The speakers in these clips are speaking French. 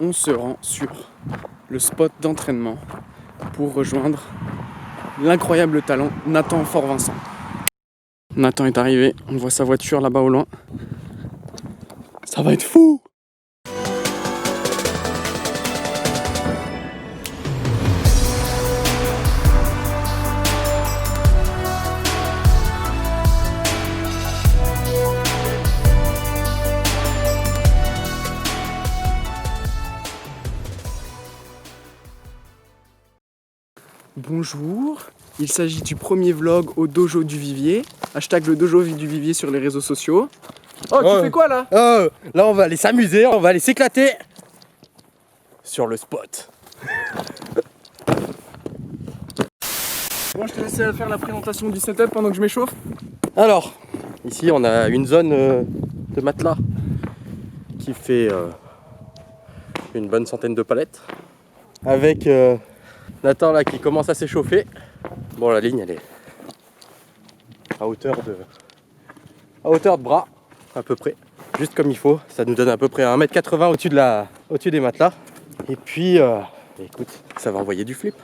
on se rend sur le spot d'entraînement pour rejoindre l'incroyable talent Nathan Fort-Vincent. Nathan est arrivé, on voit sa voiture là-bas au loin. Ça va être fou! Bonjour, il s'agit du premier vlog au dojo du Vivier. Hashtag le dojo du Vivier sur les réseaux sociaux. Oh, tu fais quoi là? Là on va aller s'amuser, on va aller s'éclater sur le spot. Bon, je te laisse faire la présentation du setup pendant que je m'échauffe. Alors, ici on a une zone de matelas qui fait une bonne centaine de palettes. Avec Nathan là qui commence à s'échauffer. Bon, la ligne elle est à hauteur de bras à peu près, juste comme il faut. Ça nous donne à peu près 1m80 au-dessus des matelas. Et puis écoute, ça va envoyer du flip.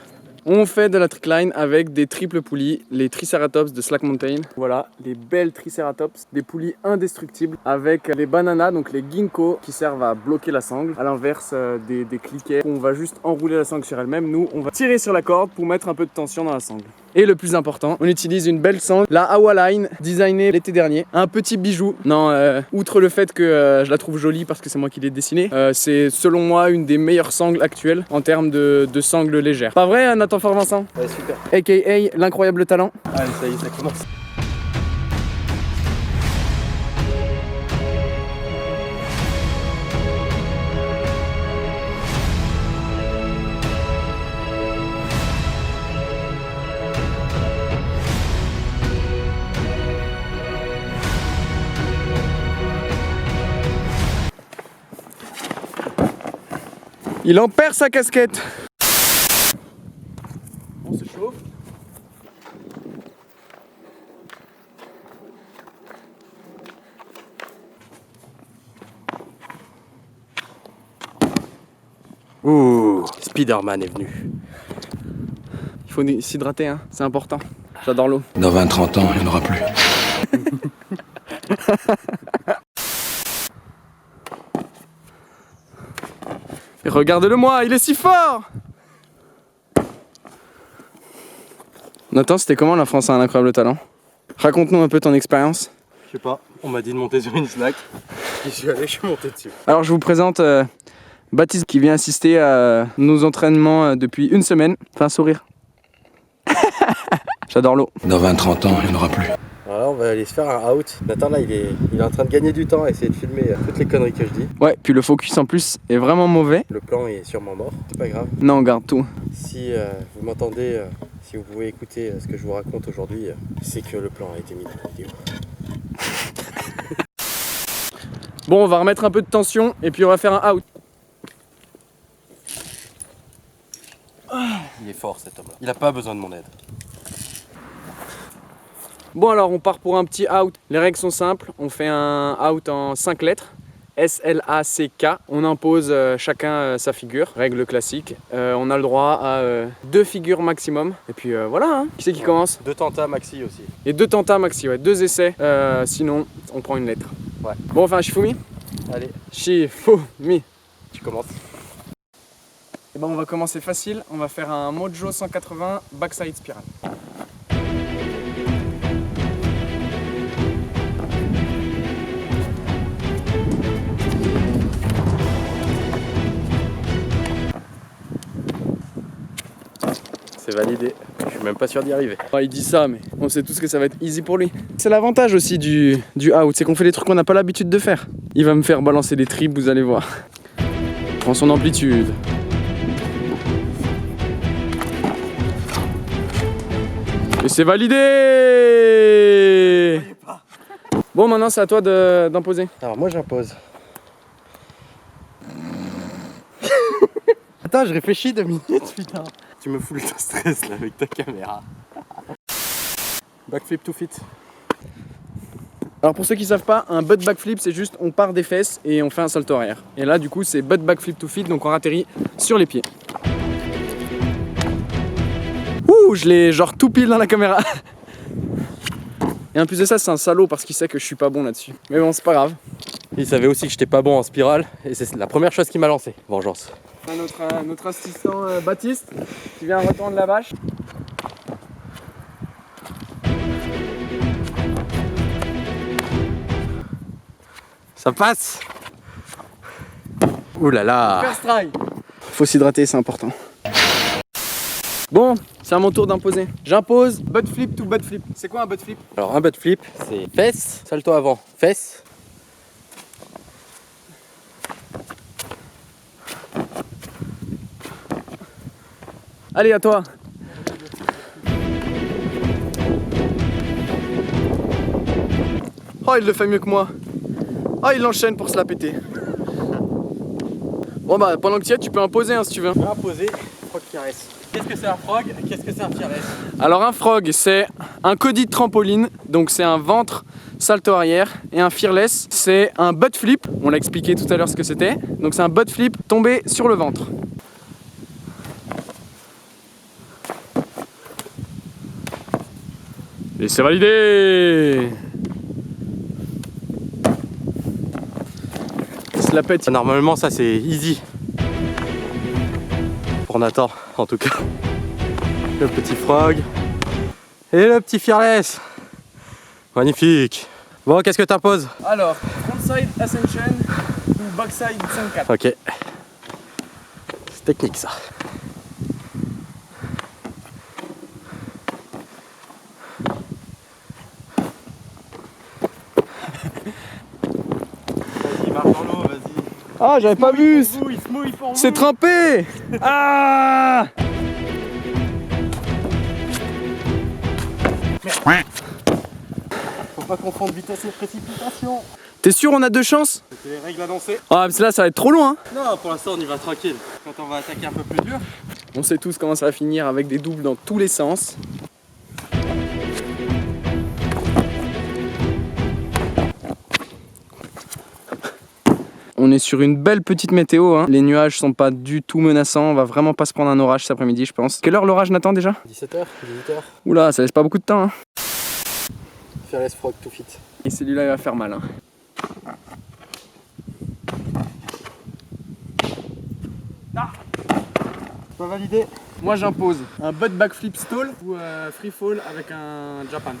On fait de la trickline avec des triples poulies, les Triceratops de Slack Mountain. Voilà, les belles Triceratops, des poulies indestructibles avec les bananas, donc les ginkgo qui servent à bloquer la sangle. À l'inverse des cliquets, on va juste enrouler la sangle sur elle-même. Nous, on va tirer sur la corde pour mettre un peu de tension dans la sangle. Et le plus important, on utilise une belle sangle, la Awa Line, designée l'été dernier. Un petit bijou. Non, outre le fait que je la trouve jolie parce que c'est moi qui l'ai dessinée, c'est selon moi une des meilleures sangles actuelles en termes de sangles légères. Pas vrai, Nathan Fort-Vincent? Ouais, super. A.K.A. l'incroyable talent. Allez, ça y est, ça commence. Il en perd sa casquette. On se chauffe. Ouh, Spider-Man est venu. Il faut s'hydrater, hein, c'est important. J'adore l'eau. Dans 20-30 ans, il n'y en aura plus. Et regarde-le moi, il est si fort! Nathan, c'était comment la France a un incroyable talent? Raconte-nous un peu ton expérience. Je sais pas, on m'a dit de monter sur une slack. J'y suis allé, je suis monté dessus. Alors je vous présente Baptiste qui vient assister à nos entraînements depuis une semaine. Fais un sourire. J'adore l'eau. Dans 20-30 ans, il n'y en aura plus. Alors là, on va aller se faire un out. Nathan là, il est en train de gagner du temps à essayer de filmer toutes les conneries que je dis. Ouais, puis le focus en plus est vraiment mauvais. Le plan est sûrement mort, c'est pas grave. Non, on garde tout. Si vous m'entendez, si vous pouvez écouter ce que je vous raconte aujourd'hui, c'est que le plan a été mis dans la vidéo. Bon, on va remettre un peu de tension et puis on va faire un out. Il est fort cet homme là. Il a pas besoin de mon aide. Bon alors, on part pour un petit out. Les règles sont simples. On fait un out en 5 lettres. S-L-A-C-K. On impose chacun sa figure. Règle classique. On a le droit à 2 figures maximum. Et puis voilà, hein. Qui c'est qui commence? 2 tentas maxi aussi. Et 2 tentas maxi, ouais. 2 essais. Sinon, on prend une lettre. Ouais. Bon, on fait un Shifumi? Allez, Shifumi. tu commences. Et ben on va commencer facile. On va faire un Mojo 180 backside spiral. C'est validé. Je suis même pas sûr d'y arriver. Oh, il dit ça, mais on sait tous que ça va être easy pour lui. C'est l'avantage aussi du out, c'est qu'on fait des trucs qu'on n'a pas l'habitude de faire. Il va me faire balancer des tripes, vous allez voir. Prends son amplitude. Et c'est validé! Bon, maintenant c'est à toi d'imposer. Alors moi j'impose. Attends, je réfléchis 2 minutes, putain. Tu me fous le stress là avec ta caméra. Backflip to fit. Alors pour ceux qui savent pas, un butt backflip c'est juste on part des fesses et on fait un salto arrière. Et là du coup c'est butt backflip to feet, donc on atterrit sur les pieds. Ouh, je l'ai genre tout pile dans la caméra. Et en plus de ça c'est un salaud parce qu'il sait que je suis pas bon là-dessus. Mais bon c'est pas grave. Il savait aussi que j'étais pas bon en spirale et c'est la première chose qui m'a lancé. Vengeance. Notre assistant Baptiste qui vient retendre la bâche. Ça passe. Ouh là là. First try. Faut s'hydrater, c'est important. Bon, c'est à mon tour d'imposer. J'impose butt flip to butt flip. C'est quoi un butt flip? Alors un butt flip, c'est fesses, salto avant, fesses. Allez, à toi. Oh, il le fait mieux que moi. Oh, il l'enchaîne pour se la péter. Bon bah, pendant que tu y es, tu peux imposer hein, si tu veux. Imposer, frog caresse. Qu'est-ce que c'est un frog? Qu'est-ce que c'est un fearless? Alors un frog, c'est un cody de trampoline, donc c'est un ventre salto arrière. Et un fearless, c'est un butt flip. On l'a expliqué tout à l'heure ce que c'était. Donc c'est un butt flip tombé sur le ventre. Et c'est validé. Il se la pète. Normalement ça c'est easy. Pour Nathan en tout cas. Le petit frog. Et le petit fearless. Magnifique. Bon, qu'est-ce que t'imposes? Alors, frontside ascension ou backside 5-4. Ok. C'est technique ça. Vas-y, marche dans l'eau, vas-y. Ah, j'avais pas vu. Il se mouille pour vous. C'est trempé. Ah. Faut pas confondre vitesse et précipitation. T'es sûr on a deux chances? C'est les règles à danser. Ah, parce que là ça va être trop loin. Hein. Non, pour l'instant on y va tranquille. Quand on va attaquer un peu plus dur. On sait tous comment ça va finir avec des doubles dans tous les sens. On est sur une belle petite météo, hein. Les nuages sont pas du tout menaçants, on va vraiment pas se prendre un orage cet après-midi je pense. Quelle heure l'orage Nathan déjà? 17h, 18h. Oula, ça laisse pas beaucoup de temps. Hein. Fearless frog to fit. Et celui-là il va faire mal. Hein. Ah, pas validé. Moi j'impose un butt backflip stall ou free fall avec un Japan.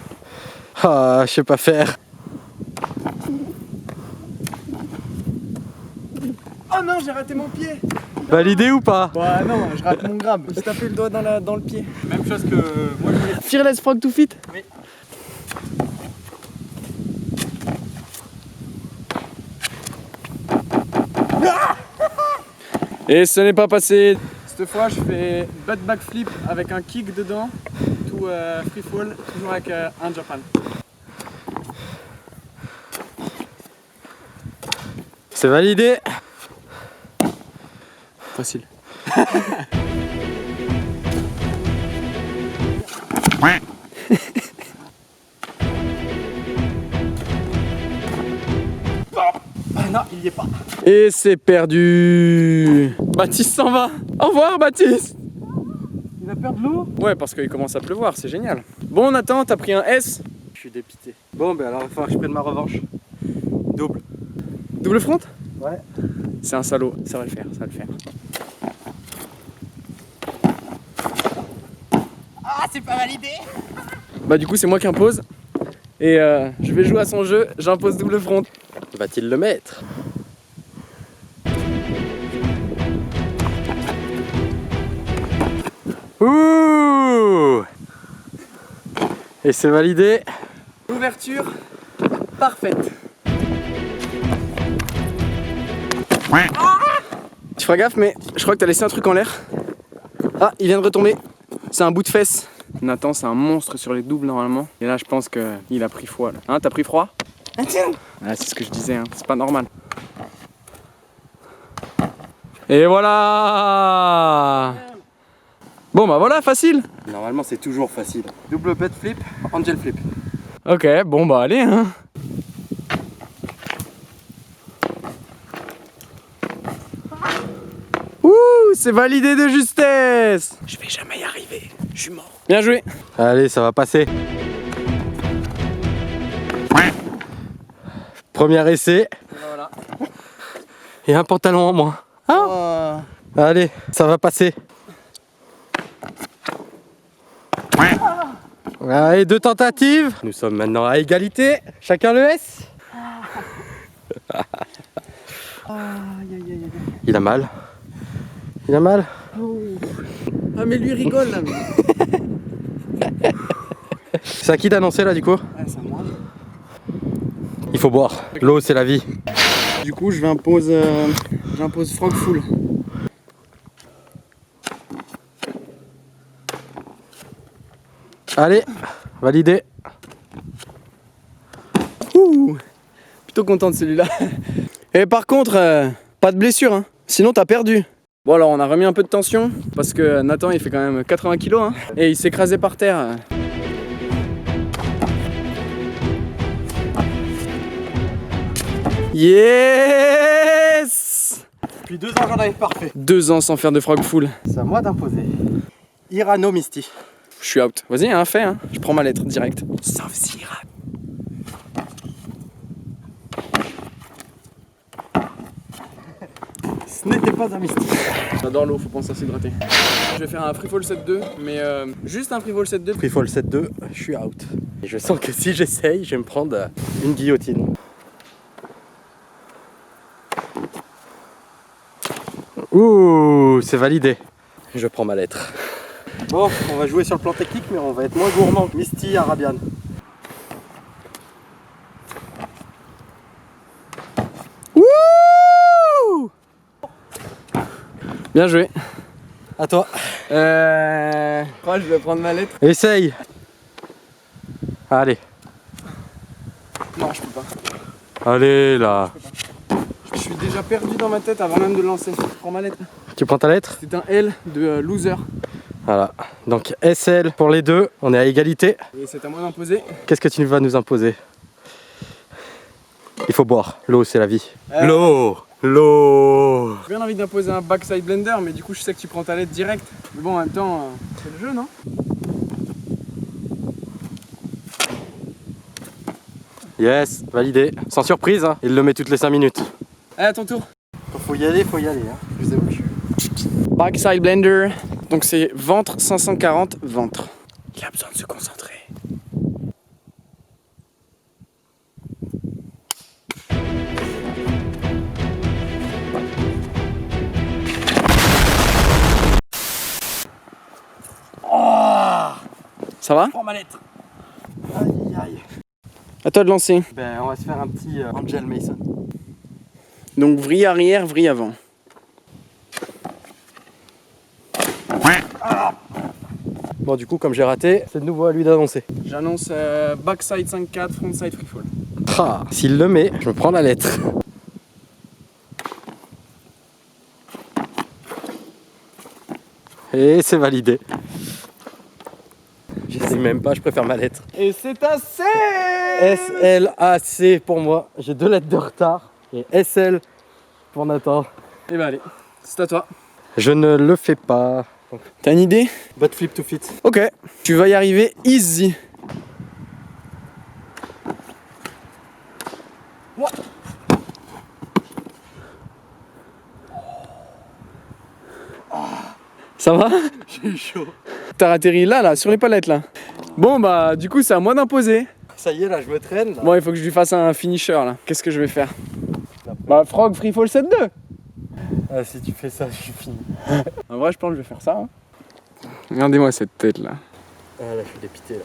Ah, je sais pas faire. Oh non, j'ai raté mon pied. Validé ou pas? Bah non, je rate mon grab. J'ai tapé le doigt dans le pied. Même chose que moi je voulais. Fearless frog to fit. Oui. Et ce n'est pas passé. Cette fois, je fais butt backflip avec un kick dedans, tout free fall, toujours avec un Japan. C'est validé. Facile. Non, il y est pas. Et c'est perdu. Baptiste s'en va. Au revoir Baptiste. Il a perdu l'eau? Ouais, parce qu'il commence à pleuvoir, c'est génial. Bon Nathan, t'as pris un S. Je suis dépité. Bon, ben alors il va falloir que je prenne ma revanche. Double. Double front? Ouais. C'est un salaud, ça va le faire, ça va le faire. Ah, c'est pas validé. Bah du coup c'est moi qui impose. Et je vais jouer à son jeu, j'impose double front. Va-t-il le mettre? Ouh! Et c'est validé. Ouverture parfaite. Tu feras gaffe, mais je crois que t'as laissé un truc en l'air. Ah, il vient de retomber. C'est un bout de fesse. Nathan, c'est un monstre sur les doubles normalement. Et là, je pense qu'il a pris froid. Là. Hein, t'as pris froid? Ah, c'est ce que je disais, hein. C'est pas normal. Et voilà! Bon, bah voilà, facile. Normalement, c'est toujours facile. Double butt flip, angel flip. Ok, bon, bah allez, hein. C'est validé de justesse. Je vais jamais y arriver. Je suis mort. Bien joué. Allez, ça va passer. Premier essai. Voilà. Et un pantalon en moins. Ah. Allez, ça va passer. Allez, 2 tentatives. Nous sommes maintenant à égalité. Chacun le S. Il a mal. Il a mal. Ah mais lui rigole là. C'est à qui d'annoncer là du coup? C'est à moi. Il faut boire. L'eau c'est la vie. Du coup j'impose Frog Full. Allez, validé. Ouh, plutôt content de celui-là. Et par contre, pas de blessure, hein. Sinon t'as perdu. Bon alors on a remis un peu de tension parce que Nathan il fait quand même 80 kg hein, et il s'est écrasé par terre. Yes! Depuis 2 ans j'en avais parfait. 2 ans sans faire de frog full. C'est à moi d'imposer. Irano Misty. Je suis out. Vas-y, hein, fais, hein. Je prends ma lettre direct. Sauf si Iran. Ce n'était pas un Misty. J'adore l'eau, faut penser à s'hydrater. Je vais faire un free fall 7-2, mais juste un free fall 7-2. Free fall 7-2, je suis out. Et je sens que si j'essaye, je vais me prendre une guillotine. Ouh, c'est validé. Je prends ma lettre. Bon, on va jouer sur le plan technique, mais on va être moins gourmand. Misty Arabian. Wouh! Bien joué. À toi. Je crois que je vais prendre ma lettre. Essaye. Allez. Non, je peux pas. Allez là. Je suis déjà perdu dans ma tête avant même de lancer. Je prends ma lettre. Tu prends ta lettre? C'est un L de loser. Voilà. Donc SL pour les deux, on est à égalité. Et c'est à moi d'imposer. Qu'est-ce que tu vas nous imposer? Il faut boire. L'eau, c'est la vie. L'eau. L'eau. J'ai bien envie d'imposer un backside blender, mais du coup je sais que tu prends ta lettre direct. Mais bon, en même temps, c'est le jeu, non? Yes, validé. Sans surprise, hein. Il le met toutes les 5 minutes. Allez, à ton tour. Faut y aller, hein. Je sais où je suis. Backside blender. Donc c'est ventre 540 ventre. Il a besoin de se concentrer. Ça va? Prends ma lettre. Aïe aïe. À toi de lancer. Ben on va se faire un petit Angel Mason. Donc vrille arrière, vrille avant. Bon du coup comme j'ai raté, c'est de nouveau à lui d'annoncer. J'annonce backside 5-4, frontside free fall. Ah, s'il le met, je me prends la lettre. Et c'est validé. J'essaie même pas, je préfère ma lettre. Et c'est assez. SLAC pour moi. J'ai 2 lettres de retard. Et SL pour Nathan. Et bah allez, c'est à toi. Je ne le fais pas. T'as une idée? But flip to fit. Ok, tu vas y arriver easy. Ça va? J'ai eu chaud. T'as atterri là, sur les palettes là. Bon bah du coup c'est à moi d'imposer. Ça y est, là je me traîne. Là. Bon, il faut que je lui fasse un finisher là. Qu'est-ce que je vais faire? Bah frog free fall 7-2. Ah, si tu fais ça, je suis fini. En vrai je pense que je vais faire ça. Hein. Regardez-moi cette tête là. Ah là, je suis dépité là.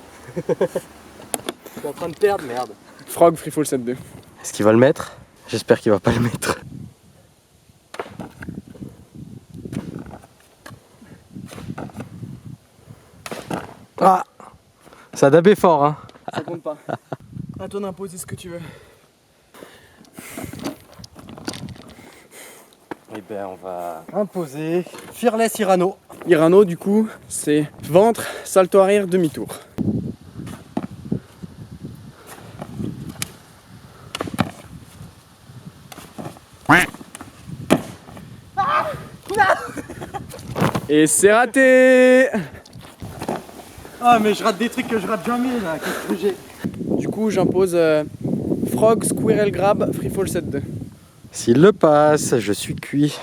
Je suis en train de perdre, merde. Frog free fall 7-2. Est-ce qu'il va le mettre? J'espère qu'il va pas le mettre. Ah, ça a dabé fort hein. Ça compte pas. À toi d'imposer ce que tu veux. Eh ben on va imposer Fearless Irano. Irano du coup c'est ventre, salto arrière, demi-tour. Et c'est raté. Ah mais je rate des trucs que je rate jamais là, qu'est-ce que j'ai? Du coup j'impose Frog, Squirrel Grab, Free Fall 7-2. S'il le passe, je suis cuit.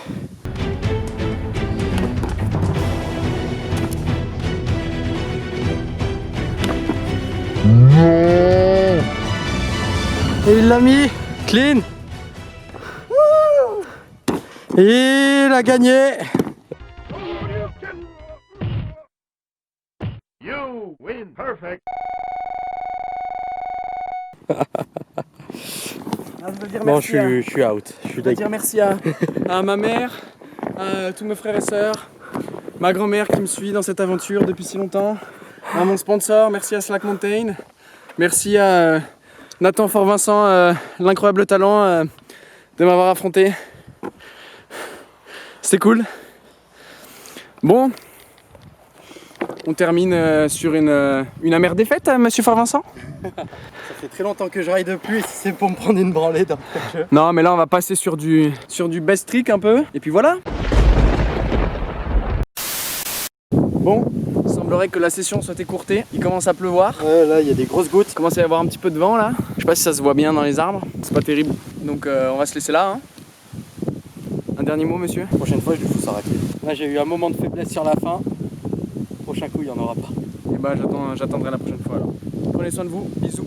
Et il l'a mis clean. Et il a gagné. You win perfect. Bon, je suis out. Je suis Je veux dire merci à ma mère, à tous mes frères et sœurs, ma grand-mère qui me suit dans cette aventure depuis si longtemps, à mon sponsor, merci à Slack Mountain, merci à Nathan Fort-Vincent, l'incroyable talent de m'avoir affronté. C'était cool. Bon, on termine sur une amère défaite, monsieur Fort-Vincent. Ça fait très longtemps que je ride plus, si c'est pour me prendre une branlée dans le jeu. Non mais là on va passer sur du best trick un peu, et puis voilà. Bon, il semblerait que la session soit écourtée, il commence à pleuvoir. Ouais, là il y a des grosses gouttes. Il commence à y avoir un petit peu de vent là. Je sais pas si ça se voit bien dans les arbres, c'est pas terrible. Donc on va se laisser là. Hein. Un dernier mot monsieur? La prochaine fois je lui fous sa raquette. Là j'ai eu un moment de faiblesse sur la fin. Prochain coup il n'y en aura pas. Et bah j'attendrai la prochaine fois alors. Prenez soin de vous, bisous.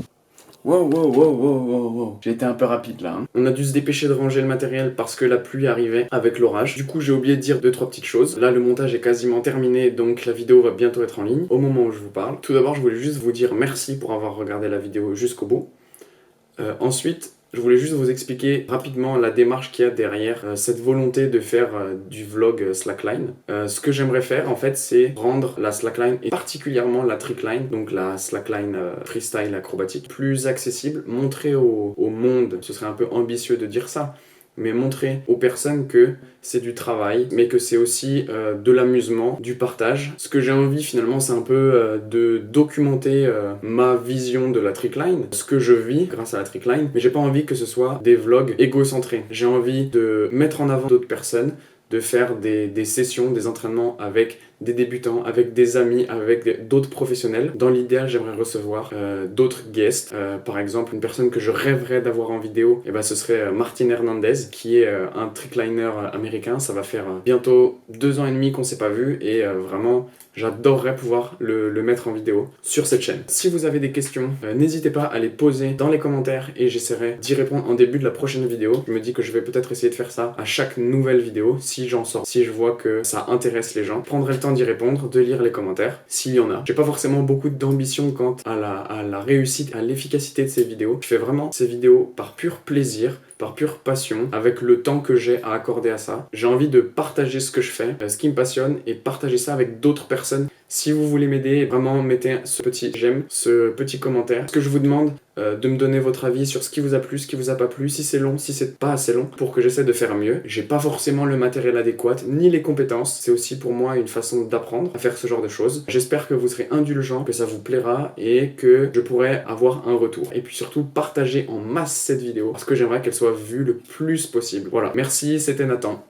J'ai été un peu rapide là. Hein. On a dû se dépêcher de ranger le matériel parce que la pluie arrivait avec l'orage. Du coup j'ai oublié de dire 2-3 petites choses. Là le montage est quasiment terminé donc la vidéo va bientôt être en ligne au moment où je vous parle. Tout d'abord je voulais juste vous dire merci pour avoir regardé la vidéo jusqu'au bout. Ensuite je voulais juste vous expliquer rapidement la démarche qu'il y a derrière cette volonté de faire du vlog slackline. Ce que j'aimerais faire en fait c'est rendre la slackline et particulièrement la trickline, donc la slackline freestyle acrobatique, plus accessible, montrer au monde, ce serait un peu ambitieux de dire ça, mais montrer aux personnes que c'est du travail, mais que c'est aussi de l'amusement, du partage. Ce que j'ai envie finalement, c'est un peu de documenter ma vision de la trickline, ce que je vis grâce à la trickline, mais j'ai pas envie que ce soit des vlogs égocentrés. J'ai envie de mettre en avant d'autres personnes, de faire des sessions, des entraînements avec des débutants, avec des amis, avec d'autres professionnels. Dans l'idéal, j'aimerais recevoir d'autres guests. Par exemple, une personne que je rêverais d'avoir en vidéo, et ben, ce serait Martin Hernandez, qui est un trickliner américain. Ça va faire bientôt 2 ans et demi qu'on s'est pas vu, et vraiment, j'adorerais pouvoir le mettre en vidéo sur cette chaîne. Si vous avez des questions, n'hésitez pas à les poser dans les commentaires, et j'essaierai d'y répondre en début de la prochaine vidéo. Je me dis que je vais peut-être essayer de faire ça à chaque nouvelle vidéo, si j'en sors, si je vois que ça intéresse les gens. Je prendrai le temps d'y répondre, de lire les commentaires, s'il y en a. J'ai pas forcément beaucoup d'ambition quant à la réussite, à l'efficacité de ces vidéos. Je fais vraiment ces vidéos par pur plaisir, par pure passion, avec le temps que j'ai à accorder à ça. J'ai envie de partager ce que je fais, ce qui me passionne, et partager ça avec d'autres personnes. Si vous voulez m'aider, vraiment mettez ce petit j'aime, ce petit commentaire. Ce que je vous demande, de me donner votre avis sur ce qui vous a plu, ce qui vous a pas plu, si c'est long, si c'est pas assez long, pour que j'essaie de faire mieux. J'ai pas forcément le matériel adéquat, ni les compétences. C'est aussi pour moi une façon d'apprendre à faire ce genre de choses. J'espère que vous serez indulgents, que ça vous plaira et que je pourrai avoir un retour. Et puis surtout, partagez en masse cette vidéo parce que j'aimerais qu'elle soit vue le plus possible. Voilà, merci, c'était Nathan.